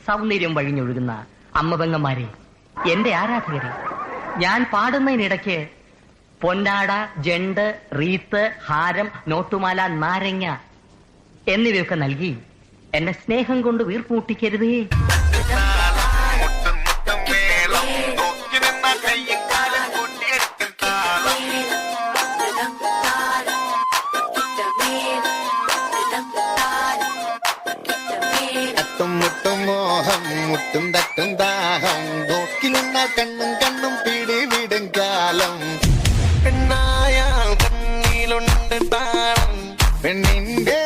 സൗന്ദര്യം വഴിഞ്ഞൊഴുകുന്ന അമ്മപെങ്ങന്മാരെ, എന്റെ ആരാധകരെ, ഞാൻ പാടുന്നതിനിടയ്ക്ക് പൊന്നാട, ജണ്ട്, റീത്ത്, ഹാരം, നോട്ടുമാല, നാരങ്ങ എന്നിവയൊക്കെ നൽകി എന്നെ സ്നേഹം കൊണ്ട് വീർപ്പൂട്ടിക്കരുതേ. മോഹം മുട്ടും തട്ടും ദാഹം നോക്കി നിന്ന കണ്ണും കണ്ണും പിടിവിടും കാലം. പെണ്ണായാൽ കണ്ണിലുണ്ട് താളം, പെണ്ണിന്റെ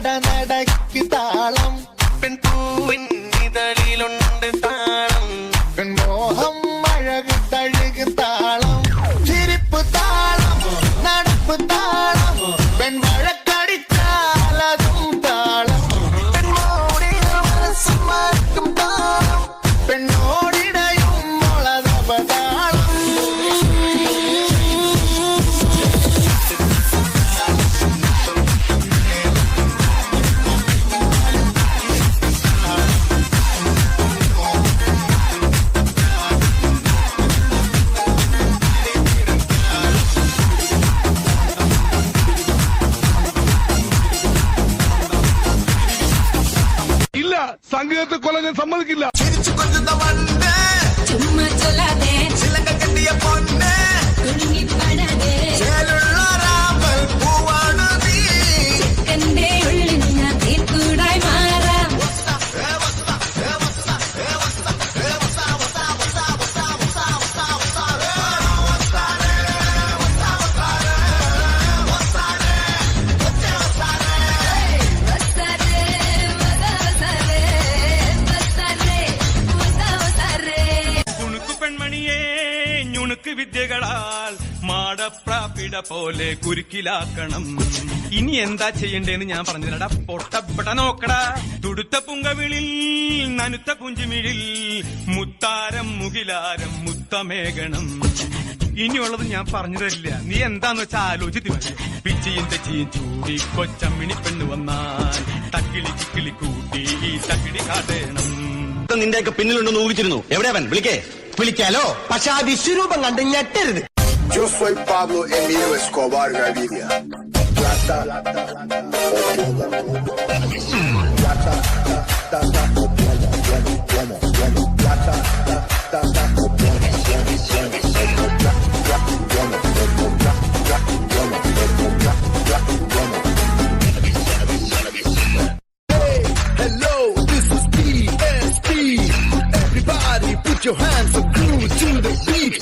നടക്ക് താളം, പെൺപൂവിൻ ഇതളിലുണ്ട് താളം, പെൺമോഹം അഴക് തഴുകു താളം, ചിരിപ്പ് താളം, നടപ്പ് താളം, പെൺവഴക്കടിച്ചാലതും താളം, പെണ്ണോടിടയും മുളതപതാളം. ഇല്ല, സംഗീതത്തെ കൊല്ലാൻ ഞാൻ സമ്മതിക്കില്ല. ചിരിച്ചു കൊല്ലുന്ന വണ്ട്, ചുമ്മാ ചൊല്ലാതെ ചിലങ്ക കെട്ടിയ പൊന്ന്, കുടുങ്ങിപ്പടരെ ചേലുള്ള രാമൽ പൂവാണ് നീ. എന്റെ ഉള്ളിൽ ഞാൻ തീർക്കൂടായി മാറാം. കുണുക്കു പെൺമണിയെ ഞുണുക്ക് വിദ്യകളാൽ മാടപ്രാപ്പിട പോലെ കുരുക്കിലാക്കണം. ഇനി എന്താ ചെയ്യണ്ടേന്ന് ഞാൻ പറഞ്ഞില്ലടാ. പൊട്ടപ്പെട്ട നോക്കടാ, തുടുത്ത പുങ്കവിളിൽ നനുത്ത കുഞ്ചുമിഴിൽ മുത്താരം മുകിലാരം മുത്തമേകണം. ഇനിയുള്ളത് ഞാൻ പറഞ്ഞു തരില്ല, നീ എന്താന്ന് വെച്ചാൽ ആലോചിച്ച് മതി. പിച്ചിയും തെച്ചിയും ചൂടി കൊച്ചമ്മിണി പെണ്ണ് വന്നാൽ തക്കിളി ചിക്കിളി കൂട്ടി തക്കിടി കാട്ടേണം. നിന്റെയൊക്കെ പിന്നിലുണ്ടെന്ന് ഊഹിച്ചിരുന്നു. എവിടെയാവൻ? വിളിക്കാലോ, പക്ഷെ ആ വിശ്വരൂപം കണ്ട് ഞെട്ടരുത്. Yo soy Pablo Emilio Escobar Gaviria. Plata, Hey, hello, this is PSP. Everybody put your hands up, groove to the beat.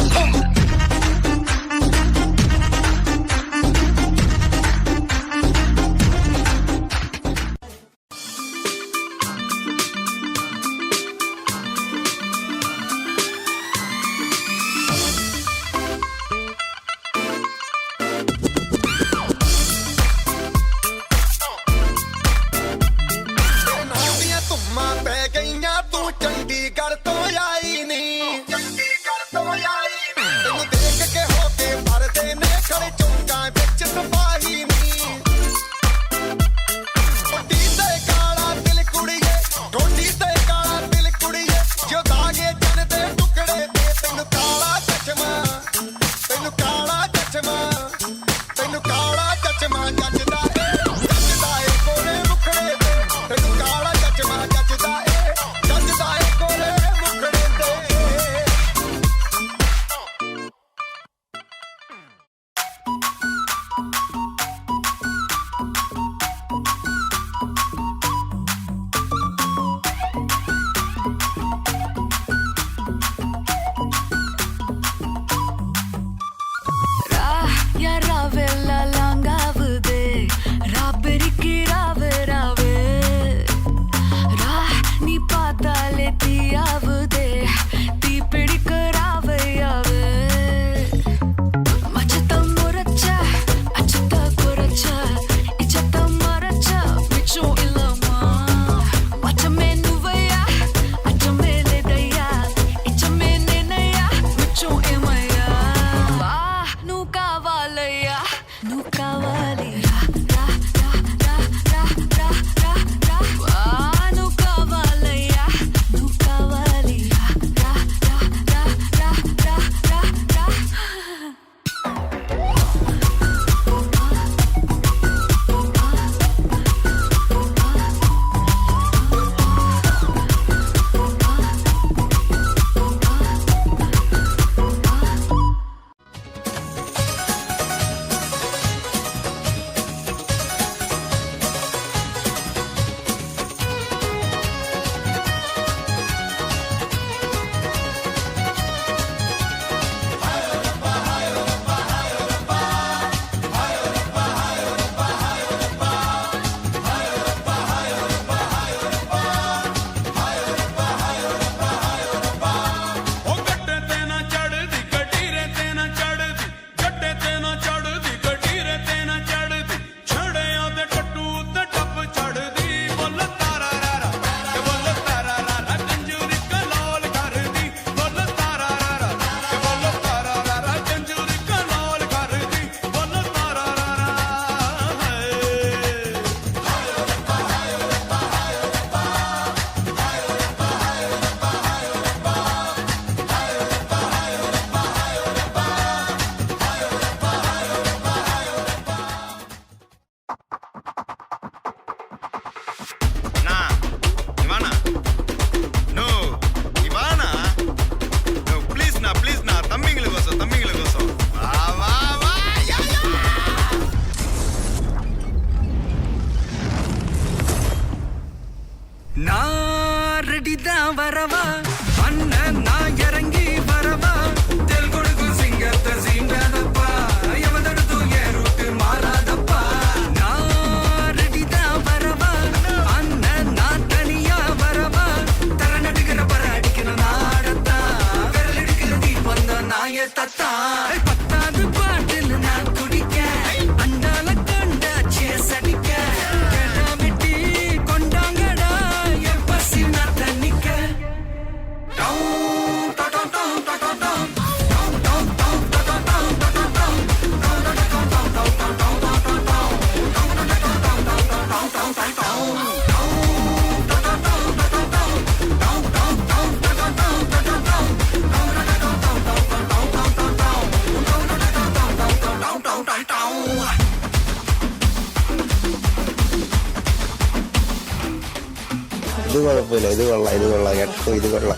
வரவா அண்ணன் நான் இறங்கி வரவா தெல் கொடுக்கும் சிங்கத்தை சீண்டாதப்பா எவதடுத்து ஏறுட்டு மாறாதப்பா நான் ரெடிதான் வரவா அண்ணன் நான் தனியா வரவா தர நடுக்கிற பர அடிக்கிற நாடத்தா விரல் எடுக்கிற தீபம் தான் நாய தத்தா பத்தாவது பாட்டில் நான் குடிக்க அண்டால கண்டா சேஸ் அடிக்க கேட்டா வெட்டி கொண்டாங்கடா என் பசி நான் தண்ணிக்க ഇത് കുഴപ്പമില്ല, ഇത് കൊള്ളാം കേട്ടോ, ഇത് കൊള്ളാം.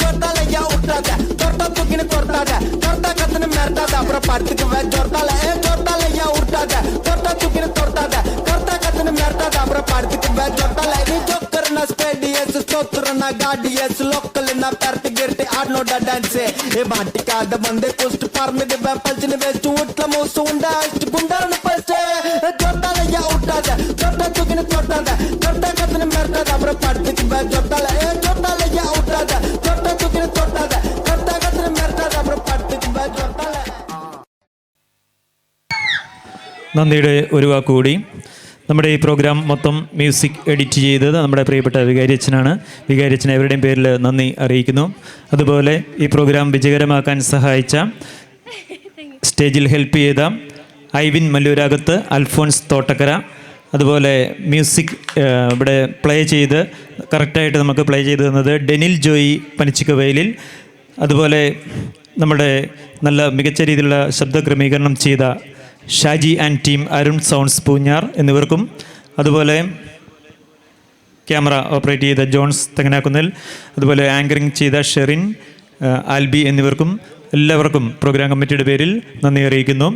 ஜொர்த்தாலையா விட்டாத ஜொர்த்தா தூக்கின்னு தொர்த்தாத ஜொர்த்தா கத்துன்னு மிரட்டாத அப்புறம் படுத்துக்குவேன் ஜொர்த்தால ஜொர்த்தாலையா விட்டாத ஜொர்த்தா தூக்கின்னு தொர்த்தாத ஜொர்த்தா கத்துன்னு மிரட்டாத அப்புறம் படுத்துக்குவேன் ஜொர்த்தால நீ ஜொக்கர்னா ஸ்பேடியஸ் ஸ்தோத்திரனா காடியஸ் லோக்கல்னா பெரட்டி கிரட்டி ஆடனோட டான்ஸ் ஏ மாட்டிக்காத வந்து குஸ்ட் பறந்துடுவேன் பல்ச்சுன்னு வச்சு வீட்டுல மூசு உண்டா அடிச்சு குண்டான்னு ஃபர்ஸ்ட் ஜொர்த்தாலையா விட்டாத ஜொர்த்தா தூக்கின்னு தொர்த்தாத ஜொர்த்தா கத்துன்னு மிரட்டாத அப்புறம் படுத்துக்குவேன் ஜொர்த்தால ஜொர்த்தாலையா விட்டாத ஜொர்த்தா தூக்கின்னு தொர்த்தாத ஜொர்த்தா கத்துன்னு மிரட்டாத அப்புறம் படுத்துக்குவேன் ஜொர்த்தால. നന്ദിയുടെ ഒരു വാക്കുകൂടി. നമ്മുടെ ഈ പ്രോഗ്രാം മൊത്തം മ്യൂസിക് എഡിറ്റ് ചെയ്തത് നമ്മുടെ പ്രിയപ്പെട്ട വികാരിയച്ഛനാണ്. വികാരിയച്ഛൻ എവരുടെയും പേരിൽ നന്ദി അറിയിക്കുന്നു. അതുപോലെ ഈ പ്രോഗ്രാം വിജയകരമാക്കാൻ സഹായിച്ച, സ്റ്റേജിൽ ഹെൽപ്പ് ചെയ്ത ഐവിൻ മല്ലൂരാകത്ത്, അൽഫോൺസ് തോട്ടക്കര, അതുപോലെ മ്യൂസിക് ഇവിടെ പ്ലേ ചെയ്ത് കറക്റ്റായിട്ട് നമുക്ക് പ്ലേ ചെയ്ത് തന്നത് ഡെനിൽ ജോയി പനിച്ചിക്കവയലിൽ, അതുപോലെ നമ്മുടെ നല്ല മികച്ച രീതിയിലുള്ള ശബ്ദ ക്രമീകരണം ചെയ്ത Shaji and team, Arun sounds Poonjar എന്നിവർക്കും, അതുപോലെ ക്യാമറ ഓപ്പറേറ്റ് ചെയ്ത ജോൺസ് തെങ്ങനാക്കുന്നിൽ, അതുപോലെ ആങ്കറിങ് ചെയ്ത ഷെറിൻ, ആൽബി എന്നിവർക്കും എല്ലാവർക്കും പ്രോഗ്രാം കമ്മിറ്റിയുടെ പേരിൽ നന്ദി അറിയിക്കുന്നു.